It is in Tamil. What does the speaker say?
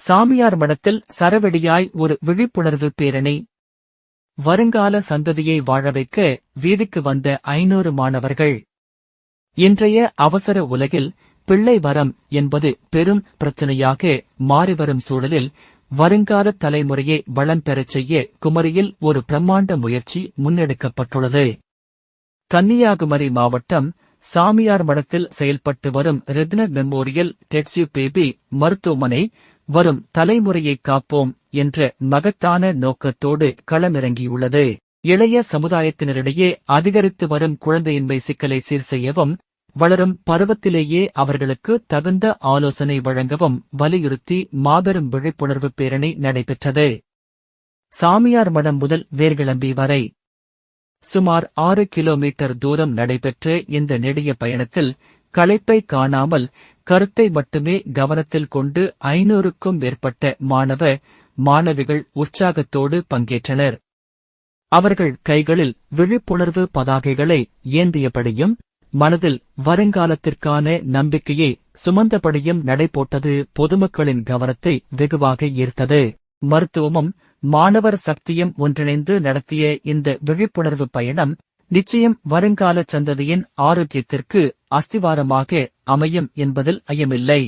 சாமியார் மடத்தில் சரவெடியாய் ஒரு விழிப்புணர்வு பேரணி. வருங்கால சந்ததியை வாழவைக்க வீதிக்கு வந்த 500 மாணவர்கள். இன்றைய அவசர உலகில் பிள்ளை வரம் என்பது பெரும் பிரச்சனையாக மாறிவரும் சூழலில் வருங்கால தலைமுறையை வளம் பெறச் செய்ய குமரியில் ஒரு பிரம்மாண்ட முயற்சி முன்னெடுக்கப்பட்டுள்ளது. கன்னியாகுமரி மாவட்டம் சாமியார் மடத்தில் செயல்பட்டு வரும் ரெத்ன மெமோரியல் டெட்ஸ்யூ பேபி மருத்துவமனை வரும் தலைமுறையை காப்போம் என்ற மகத்தான நோக்கத்தோடு களமிறங்கியுள்ளது. இளைய சமுதாயத்தினரிடையே அதிகரித்து வரும் குழந்தையின்மை சிக்கலை சீர் செய்யவும் வளரும் பருவத்திலேயே அவர்களுக்கு தகுந்த ஆலோசனை வழங்கவும் வலியுறுத்தி மாபெரும் விழிப்புணர்வு பேரணி நடைபெற்றது. சாமியார் மடம் முதல் வேர்கிளம்பி வரை சுமார் 6 கிலோமீட்டர் தூரம் நடைபெற்ற இந்த நெடிய பயணத்தில் களைப்பை காணாமல் கருத்தை மட்டுமே கவனத்தில் கொண்டு 500க்கும் மேற்பட்ட மாணவிகள் உற்சாகத்தோடு பங்கேற்றனர். அவர்கள் கைகளில் விழிப்புணர்வு பதாகைகளை ஏந்தியபடியும் மனதில் வருங்காலத்திற்கான நம்பிக்கையை சுமந்தபடியும் நடைபோட்டது பொதுமக்களின் கவனத்தை வெகுவாக ஈர்த்தது. மருத்துவமும் மாணவர் சக்தியும் ஒன்றிணைந்து நடத்திய இந்த விழிப்புணர்வு பயணம் நிச்சயம் வருங்கால சந்ததியின் ஆரோக்கியத்திற்கு அஸ்திவாரமாக அமையும் என்பதில் ஐயமில்லை.